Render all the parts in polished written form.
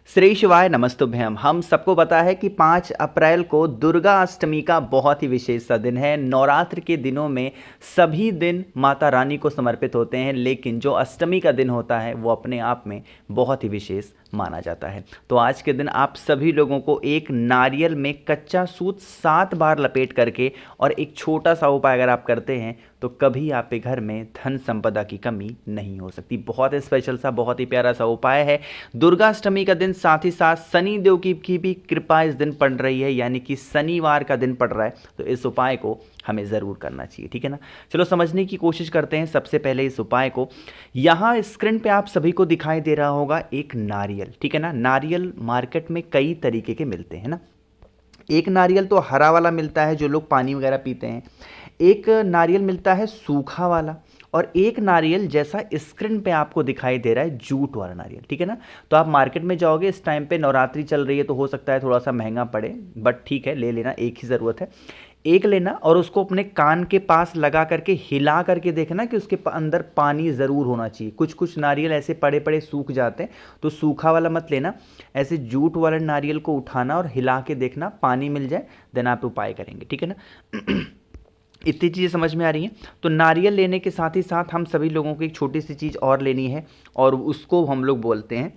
श्री शिवाय नमस्तुभ्यम। हम सबको पता है कि 5 अप्रैल को दुर्गा अष्टमी का बहुत ही विशेष सा दिन है। नवरात्र के दिनों में सभी दिन माता रानी को समर्पित होते हैं, लेकिन जो अष्टमी का दिन होता है वो अपने आप में बहुत ही विशेष माना जाता है। तो आज के दिन आप सभी लोगों को एक नारियल में कच्चा सूत 7 बार लपेट करके और एक छोटा सा उपाय अगर आप करते हैं तो कभी आपके घर में धन संपदा की कमी नहीं हो सकती। बहुत स्पेशल सा, बहुत ही प्यारा सा उपाय है दुर्गा अष्टमी का दिन। साथ ही साथ शनि देव की भी कृपा इस दिन पड़ रही है, यानी कि शनिवार का दिन पड़ रहा है, तो इस उपाय को हमें ज़रूर करना चाहिए। ठीक है ना। चलो समझने की कोशिश करते हैं सबसे पहले इस उपाय को। यहाँ स्क्रीन पे आप सभी को दिखाई दे रहा होगा एक नारियल। ठीक है ना। नारियल मार्केट में कई तरीके के मिलते हैं ना। एक नारियल तो हरा वाला मिलता है जो लोग पानी वगैरह पीते हैं, एक नारियल मिलता है सूखा वाला, और एक नारियल जैसा स्क्रीन पे आपको दिखाई दे रहा है जूट वाला नारियल। ठीक है ना। तो आप मार्केट में जाओगे, इस टाइम पे नवरात्रि चल रही है तो हो सकता है थोड़ा सा महंगा पड़े, बट ठीक है, ले लेना, एक ही ज़रूरत है। एक लेना और उसको अपने कान के पास लगा करके हिला करके देखना कि उसके अंदर पानी ज़रूर होना चाहिए। कुछ कुछ नारियल ऐसे पड़े पड़े सूख जाते हैं, तो सूखा वाला मत लेना, ऐसे जूट वाले नारियल को उठाना और हिला के देखना पानी मिल जाए, देन आप उपाय करेंगे। ठीक है ना। इतनी चीज़ें समझ में आ रही हैं। तो नारियल लेने के साथ ही साथ हम सभी लोगों को एक छोटी सी चीज़ और लेनी है, और उसको हम लोग बोलते हैं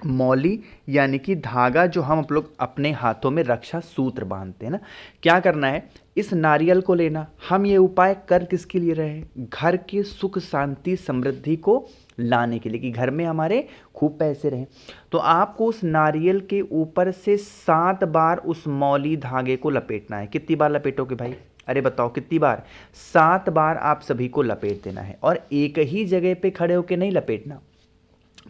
मौली, यानी कि धागा, जो हम लोग अपने हाथों में रक्षा सूत्र बांधते हैं ना। क्या करना है, इस नारियल को लेना। हम ये उपाय कर किसके लिए रहे हैं? घर के सुख शांति समृद्धि को लाने के लिए, कि घर में हमारे खूब पैसे रहें। तो आपको उस नारियल के ऊपर से 7 बार उस मौली धागे को लपेटना है। कितनी बार लपेटोगे भाई? अरे बताओ कितनी बार? 7 बार आप सभी को लपेट देना है, और एक ही जगह पे खड़े होकर नहीं लपेटना।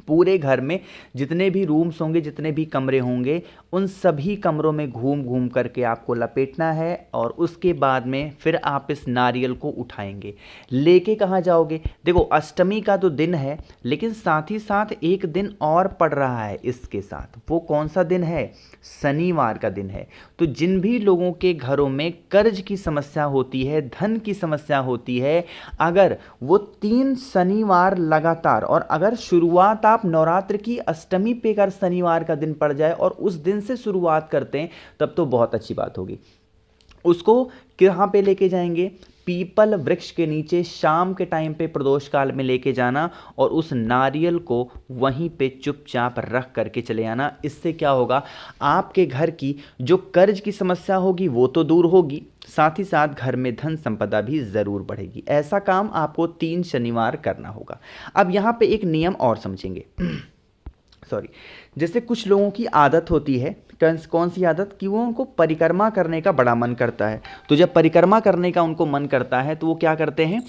पूरे घर में जितने भी रूम्स होंगे, जितने भी कमरे होंगे, उन सभी कमरों में घूम घूम करके आपको लपेटना है, और उसके बाद में फिर आप इस नारियल को उठाएंगे। लेके कहाँ जाओगे? देखो अष्टमी का तो दिन है, लेकिन साथ ही साथ एक दिन और पड़ रहा है इसके साथ। वो कौन सा दिन है? शनिवार का दिन है। तो जिन भी लोगों के घरों में कर्ज की समस्या होती है, धन की समस्या होती है, अगर वो 3 शनिवार लगातार, और अगर शुरुआत आप नवरात्र की अष्टमी पे कर शनिवार का दिन पड़ जाए और उस दिन से शुरुआत करते हैं, तब तो बहुत अच्छी बात होगी। उसको कहाँ पे लेके जाएंगे? पीपल वृक्ष के नीचे शाम के टाइम पे प्रदोष काल में लेके जाना, और उस नारियल को वहीं पे चुपचाप रख करके चले आना। इससे क्या होगा, आपके घर की जो कर्ज की समस्या होगी वो तो दूर होगी, साथ ही साथ घर में धन संपदा भी ज़रूर बढ़ेगी। ऐसा काम आपको 3 शनिवार करना होगा। अब यहाँ पे एक नियम और समझेंगे। सॉरी, जैसे कुछ लोगों की आदत होती है, कौन सी आदत, कि वो उनको परिक्रमा करने का बड़ा मन करता है। तो जब परिक्रमा करने का उनको मन करता है तो वो क्या करते हैं?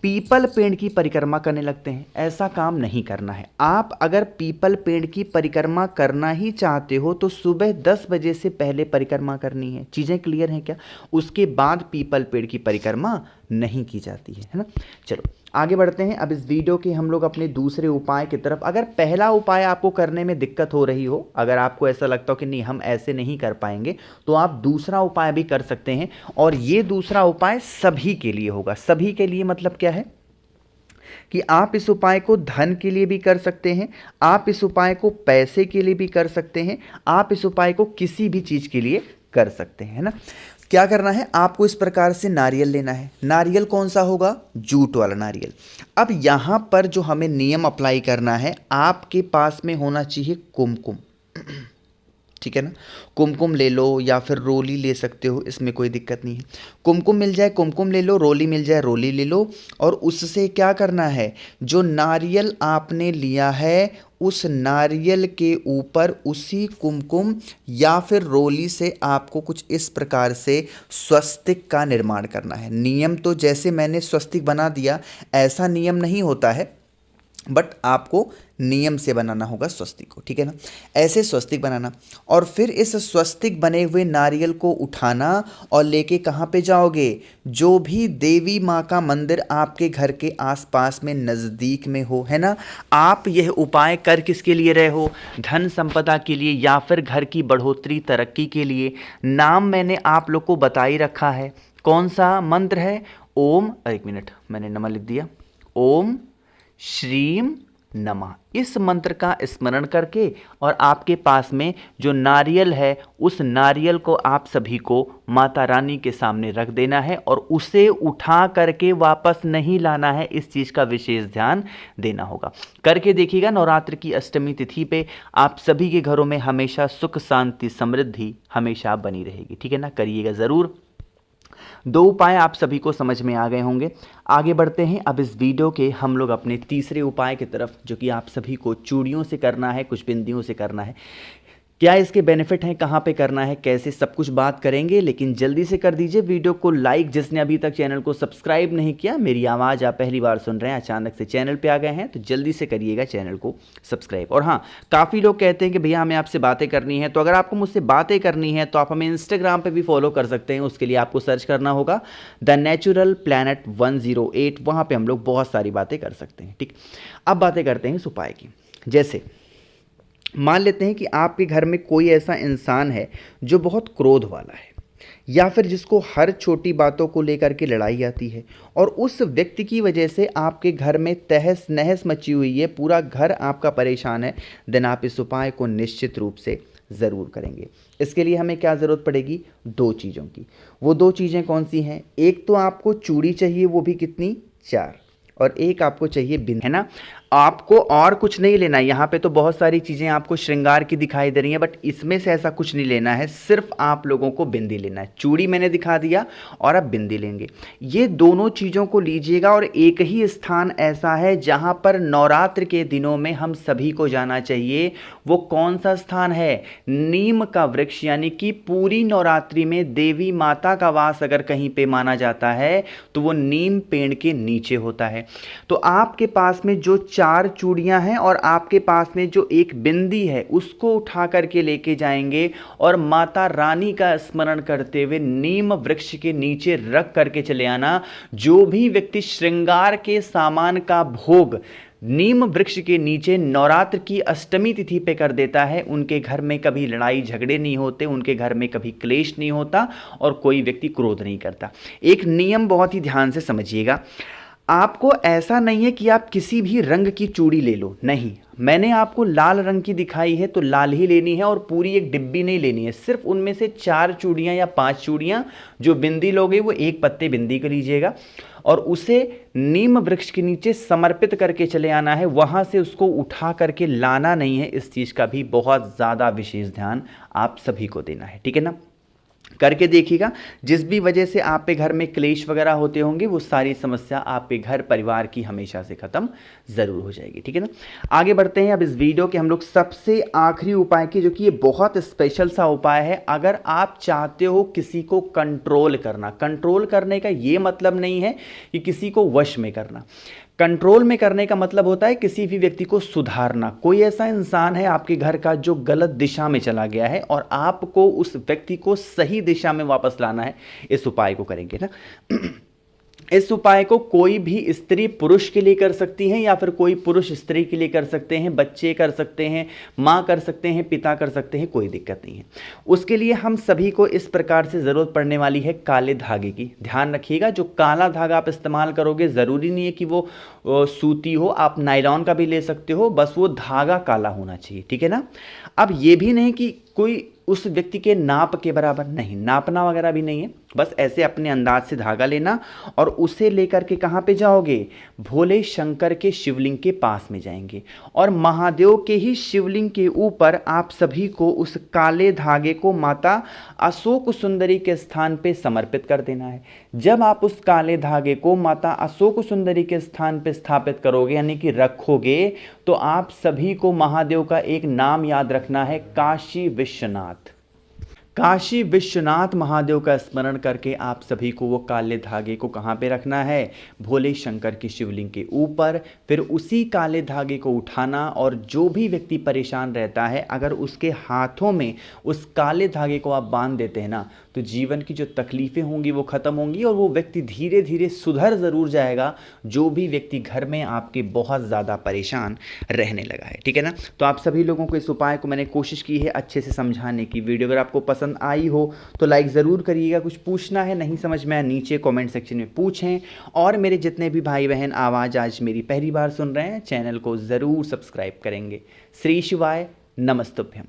पीपल पेड़ की परिक्रमा करने लगते हैं। ऐसा काम नहीं करना है। आप अगर पीपल पेड़ की परिक्रमा करना ही चाहते हो तो सुबह 10 बजे से पहले परिक्रमा करनी है। चीज़ें क्लियर हैं क्या? उसके बाद पीपल पेड़ की परिक्रमा नहीं की जाती है ना। चलो आगे बढ़ते हैं। अब इस वीडियो के हम लोग अपने दूसरे उपाय की तरफ। अगर पहला उपाय आपको करने में दिक्कत हो रही हो, अगर आपको ऐसा लगता हो कि नहीं हम ऐसे नहीं कर पाएंगे, तो आप दूसरा उपाय भी कर सकते हैं। और ये दूसरा उपाय सभी के लिए होगा। सभी के लिए मतलब क्या है, कि आप इस उपाय को धन के लिए भी कर सकते हैं, आप इस उपाय को पैसे के लिए भी कर सकते हैं, आप इस उपाय को किसी भी चीज़ के लिए कर सकते हैं, है ना। क्या करना है, आपको इस प्रकार से नारियल लेना है। नारियल कौन सा होगा? जूट वाला नारियल। अब यहाँ पर जो हमें नियम अप्लाई करना है, आपके पास में होना चाहिए कुमकुम। ठीक है ना। कुमकुम ले लो या फिर रोली ले सकते हो, इसमें कोई दिक्कत नहीं है। कुमकुम मिल जाए कुमकुम ले लो, रोली मिल जाए रोली ले लो। और उससे क्या करना है, जो नारियल आपने लिया है उस नारियल के ऊपर उसी कुमकुम या फिर रोली से आपको कुछ इस प्रकार से स्वस्तिक का निर्माण करना है। नियम तो जैसे मैंने स्वस्तिक बना दिया ऐसा नियम नहीं होता है, बट आपको नियम से बनाना होगा स्वस्तिक को। ठीक है ना। ऐसे स्वस्तिक बनाना, और फिर इस स्वस्तिक बने हुए नारियल को उठाना और लेके कहाँ पे जाओगे? जो भी देवी माँ का मंदिर आपके घर के आसपास में नज़दीक में हो, है ना। आप यह उपाय कर किसके लिए रहे हो? धन संपदा के लिए, या फिर घर की बढ़ोतरी तरक्की के लिए। नाम मैंने आप लोग को बता ही रखा है। कौन सा मंत्र है? ओम, एक मिनट मैंने नंबर लिख दिया। ओम श्रीम नमः। इस मंत्र का स्मरण करके और आपके पास में जो नारियल है उस नारियल को आप सभी को माता रानी के सामने रख देना है और उसे उठा करके वापस नहीं लाना है। इस चीज़ का विशेष ध्यान देना होगा। करके देखिएगा, नवरात्र की अष्टमी तिथि पे आप सभी के घरों में हमेशा सुख शांति समृद्धि हमेशा बनी रहेगी। ठीक है ना, करिएगा ज़रूर। 2 उपाय आप सभी को समझ में आ गए होंगे। आगे बढ़ते हैं अब इस वीडियो के हम लोग अपने तीसरे उपाय की तरफ, जो कि आप सभी को चूड़ियों से करना है, कुछ बिंदियों से करना है। क्या इसके बेनिफिट हैं, कहाँ पे करना है, कैसे, सब कुछ बात करेंगे। लेकिन जल्दी से कर दीजिए वीडियो को लाइक। जिसने अभी तक चैनल को सब्सक्राइब नहीं किया, मेरी आवाज़ आप पहली बार सुन रहे हैं, अचानक से चैनल पे आ गए हैं, तो जल्दी से करिएगा चैनल को सब्सक्राइब। और हाँ, काफ़ी लोग कहते हैं कि भैया हमें आपसे बातें करनी है, तो अगर आपको मुझसे बातें करनी है तो आप हमें इंस्टाग्राम पर भी फॉलो कर सकते हैं। उसके लिए आपको सर्च करना होगा द नेचुरल प्लैनेट 108। वहाँ पर हम लोग बहुत सारी बातें कर सकते हैं। ठीक, अब बातें करते हैं इस उपाय की। जैसे मान लेते हैं कि आपके घर में कोई ऐसा इंसान है जो बहुत क्रोध वाला है, या फिर जिसको हर छोटी बातों को लेकर के लड़ाई आती है, और उस व्यक्ति की वजह से आपके घर में तहस नहस मची हुई है, पूरा घर आपका परेशान है। देन आप इस उपाय को निश्चित रूप से ज़रूर करेंगे। इसके लिए हमें क्या ज़रूरत पड़ेगी? 2 चीज़ों की। वो 2 चीज़ें कौन सी हैं? एक तो आपको चूड़ी चाहिए, वो भी कितनी? 4। और एक आपको चाहिए बिंदी, है ना। आपको और कुछ नहीं लेना है। यहाँ पे तो बहुत सारी चीज़ें आपको श्रृंगार की दिखाई दे रही हैं, बट इसमें से ऐसा कुछ नहीं लेना है। सिर्फ आप लोगों को बिंदी लेना है। चूड़ी मैंने दिखा दिया और अब बिंदी लेंगे। ये दोनों चीज़ों को लीजिएगा। और एक ही स्थान ऐसा है जहाँ पर नवरात्र के दिनों में हम सभी को जाना चाहिए। वो कौन सा स्थान है? नीम का वृक्ष। यानी कि पूरी नवरात्रि में देवी माता का वास अगर कहीं पे माना जाता है तो वो नीम पेड़ के नीचे होता है। तो आपके पास में जो 4 चूड़ियां हैं और आपके पास में जो एक बिंदी है, उसको उठा करके लेके जाएंगे और माता रानी का स्मरण करते हुए नीम वृक्ष के नीचे रख करके चले आना। जो भी व्यक्ति श्रृंगार के सामान का भोग नीम वृक्ष के नीचे नवरात्र की अष्टमी तिथि पे कर देता है, उनके घर में कभी लड़ाई झगड़े नहीं होते, उनके घर में कभी क्लेश नहीं होता और कोई व्यक्ति क्रोध नहीं करता। एक नियम बहुत ही ध्यान से समझिएगा। आपको ऐसा नहीं है कि आप किसी भी रंग की चूड़ी ले लो, नहीं। मैंने आपको लाल रंग की दिखाई है तो लाल ही लेनी है और पूरी एक डिब्बी नहीं लेनी है। सिर्फ उनमें से 4 चूड़ियाँ या 5 चूड़ियाँ जो बिंदी लोगे वो एक पत्ते बिंदी को लीजिएगा और उसे नीम वृक्ष के नीचे समर्पित करके चले आना है। वहाँ से उसको उठा करके लाना नहीं है। इस चीज़ का भी बहुत ज़्यादा विशेष ध्यान आप सभी को देना है। ठीक है ना, करके देखिएगा। जिस भी वजह से आप पे घर में क्लेश वगैरह होते होंगे वो सारी समस्या आपके घर परिवार की हमेशा से खत्म जरूर हो जाएगी। ठीक है ना, आगे बढ़ते हैं अब इस वीडियो के हम लोग सबसे आखिरी उपाय की, जो कि ये बहुत स्पेशल सा उपाय है। अगर आप चाहते हो किसी को कंट्रोल करना, कंट्रोल करने का ये मतलब नहीं है कि किसी को वश में करना। कंट्रोल में करने का मतलब होता है किसी भी व्यक्ति को सुधारना। कोई ऐसा इंसान है आपके घर का जो गलत दिशा में चला गया है और आपको उस व्यक्ति को सही दिशा में वापस लाना है। इस उपाय को करेंगे ना। इस उपाय को कोई भी स्त्री पुरुष के लिए कर सकती है या फिर कोई पुरुष स्त्री के लिए कर सकते हैं, बच्चे कर सकते हैं, माँ कर सकते हैं, पिता कर सकते हैं, कोई दिक्कत नहीं है। उसके लिए हम सभी को इस प्रकार से ज़रूरत पड़ने वाली है काले धागे की। ध्यान रखिएगा, जो काला धागा आप इस्तेमाल करोगे, ज़रूरी नहीं है कि वो सूती हो, आप नायलॉन का भी ले सकते हो, बस वो धागा काला होना चाहिए। ठीक है ना। अब ये भी नहीं कि कोई उस व्यक्ति के नाप के बराबर, नहीं, नापना वगैरह भी नहीं है। बस ऐसे अपने अंदाज से धागा लेना और उसे लेकर के कहाँ पे जाओगे? भोले शंकर के शिवलिंग के पास में जाएंगे और महादेव के ही शिवलिंग के ऊपर आप सभी को उस काले धागे को माता अशोक सुंदरी के स्थान पे समर्पित कर देना है। जब आप उस काले धागे को माता अशोक सुंदरी के स्थान पे स्थापित करोगे, यानी कि रखोगे, तो आप सभी को महादेव का एक नाम याद रखना है, काशी विश्वनाथ। काशी विश्वनाथ महादेव का स्मरण करके आप सभी को वो काले धागे को कहाँ पे रखना है? भोले शंकर की शिवलिंग के ऊपर। फिर उसी काले धागे को उठाना और जो भी व्यक्ति परेशान रहता है, अगर उसके हाथों में उस काले धागे को आप बांध देते हैं ना, तो जीवन की जो तकलीफ़ें होंगी वो ख़त्म होंगी और वो व्यक्ति धीरे धीरे सुधर ज़रूर जाएगा। जो भी व्यक्ति घर में आपके बहुत ज़्यादा परेशान रहने लगा है। ठीक है ना। तो आप सभी लोगों को इस उपाय को मैंने कोशिश की है अच्छे से समझाने की। वीडियो अगर आपको पसंद पसंद आई हो तो लाइक ज़रूर करिएगा। कुछ पूछना है, नहीं समझ में आया, नीचे कमेंट सेक्शन में पूछें। और मेरे जितने भी भाई बहन आवाज़ आज मेरी पहली बार सुन रहे हैं, चैनल को ज़रूर सब्सक्राइब करेंगे। श्री शिवाय, नमस्तुभ्यम।